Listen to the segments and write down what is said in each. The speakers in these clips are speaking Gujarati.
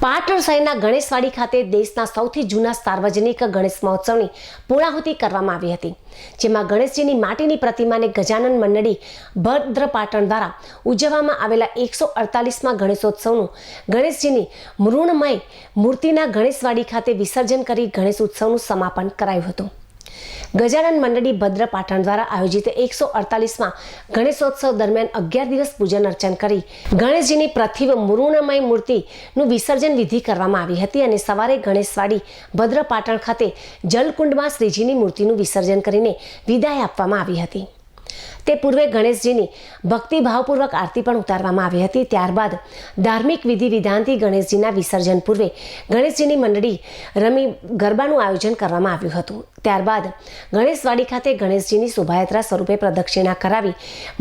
પાટણ શહેરના ગણેશવાડી ખાતે દેશના સૌથી જૂના સાર્વજનિક ગણેશ મહોત્સવની પૂર્ણાહુતિ કરવામાં આવી હતી, જેમાં ગણેશજીની માટીની પ્રતિમાને ગજાનન મંડળી ભદ્ર પાટણ દ્વારા ઉજવવામાં આવેલા 148મા ગણેશોત્સવનું ગણેશજીની મૃણમય મૂર્તિના ગણેશવાડી ખાતે વિસર્જન કરી ગણેશ ઉત્સવનું સમાપન કરાયું હતું। ગજાનન મંડળી ભદ્ર પાટણ દ્વારા આયોજિત 148મા ગણેશોત્સવ દરમિયાન 11 દિવસ પૂજન અર્ચન કરી ગણેશજીની પ્રથિવ મૃણમય મૂર્તિનું વિસર્જન વિધિ કરવામાં આવી હતી અને સવારે ગણેશવાડી ભદ્ર પાટણ ખાતે જલકુંડમાં શ્રીજીની મૂર્તિનું વિસર્જન કરીને વિદાય આપવામાં આવી હતી। તે પૂર્વે ગણેશજીની ભક્તિભાવપૂર્વક આરતી પણ ઉતારવામાં આવી હતી। ત્યારબાદ ધાર્મિક વિધિ વિધાનથી ગણેશજીના વિસર્જન પૂર્વે ગણેશજીની મંડળી રમી ગરબાનું આયોજન કરવામાં આવ્યું હતું। ત્યારબાદ ગણેશવાડી ખાતે ગણેશજીની શોભાયાત્રા સ્વરૂપે પ્રદક્ષિણા કરાવી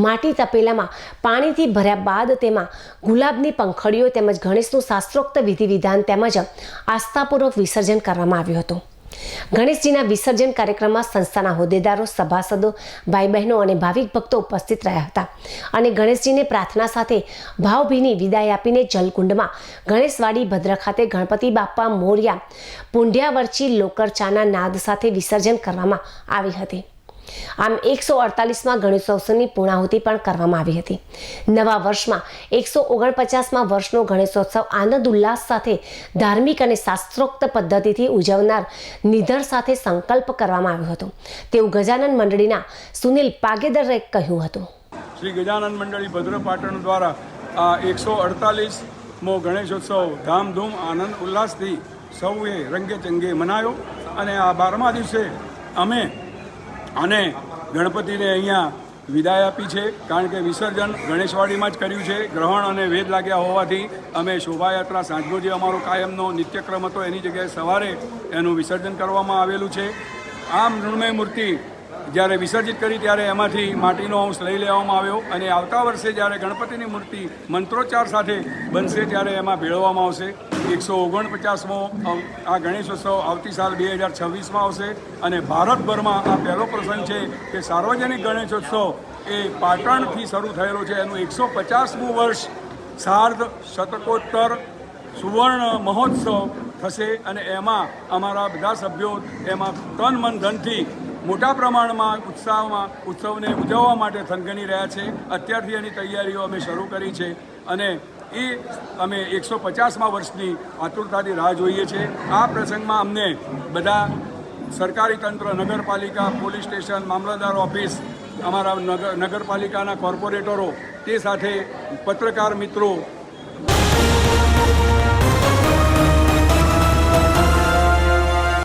માટી તપેલામાં પાણીથી ભર્યા બાદ તેમાં ગુલાબની પંખડીઓ તેમજ ગણેશનું શાસ્ત્રોક્ત વિધિ વિધાન તેમજ આસ્થાપૂર્વક વિસર્જન કરવામાં આવ્યું હતું। ગણેશજીના વિસર્જન કાર્યક્રમમાં સંસ્થાના હોદ્દેદારો, સભાસદો, ભાઈ બહેનો અને ભાવિક ભક્તો ઉપસ્થિત રહ્યા હતા અને ગણેશજીને પ્રાર્થના સાથે ભાવભીની વિદાય આપીને જલકુંડમાં ગણેશવાડી ભદ્ર ખાતે ગણપતિ બાપ્પા મોરયા પુંઢ્યાવર્ચી લોકરચાના નાદ સાથે વિસર્જન કરવામાં આવી હતી। આમ 148મા ગણેશોત્સવની પૂર્ણાહુતિ પણ કરવામાં આવી હતી। નવા વર્ષમાં 149મા વર્ષનો ગણેશોત્સવ આનંદ ઉલ્લાસ સાથે ધાર્મિક અને શાસ્ત્રોક્ત પદ્ધતિથી ઉજવનાર નિધર સાથે સંકલ્પ કરવામાં આવ્યો હતો, તેવું ગજાનન મંડળીના સુનિલ પાગેદરે કહ્યું હતું। શ્રી ગજાનન મંડળી ભદ્ર પાટણ દ્વારા આ 148મો ગણેશોત્સવ ધામધૂમ આનંદ ઉલ્લાસથી સૌએ રંગે ચંગે મનાયો અને આ 12મા દિવસે અમે અને ગણપતિને અહીંયા વિદાય આપી છે, કારણ કે વિસર્જન ગણેશવાડીમાં જ કર્યું છે। ગ્રહણ અને વેદ લાગ્યા હોવાથી અમે શોભાયાત્રા સાંજનો જે અમારો કાયમનો નિત્યક્રમ હતો એની જગ્યાએ સવારે એનું વિસર્જન કરવામાં આવેલું છે। આ મૃણમય મૂર્તિ જ્યારે વિસર્જિત કરી ત્યારે એમાંથી માટીનો અંશ લઈ લેવામાં આવ્યો અને આવતા વર્ષે જ્યારે ગણપતિની મૂર્તિ મંત્રોચ્ચાર સાથે બનશે ત્યારે એમાં ભેળવવામાં આવશે। 149મો આ ગણેશોત્સવ આવતી સાલ 2026માં આવશે અને ભારતભરમાં આ પહેલો પ્રસંગ છે કે સાર્વજનિક ગણેશોત્સવ એ પાટણથી શરૂ થયેલો છે। એનું 150મું વર્ષ સાર્ધ શતકોત્તર સુવર્ણ મહોત્સવ થશે અને એમાં અમારા બધા સભ્યો એમાં તન મન ધનથી મોટા પ્રમાણમાં ઉત્સવને ઉજવવા માટે થનગની રહ્યા છે। અત્યારથી એની તૈયારીઓ અમે શરૂ કરી છે અને એ અમે 150મા વર્ષની આતુરતાથી રાહ જોઈએ છીએ। આ પ્રસંગમાં અમને બધા સરકારી તંત્ર, નગરપાલિકા, પોલીસ સ્ટેશન, મામલતદાર ઓફિસ, અમારા નગરપાલિકાના કોર્પોરેટરો, તે સાથે પત્રકાર મિત્રો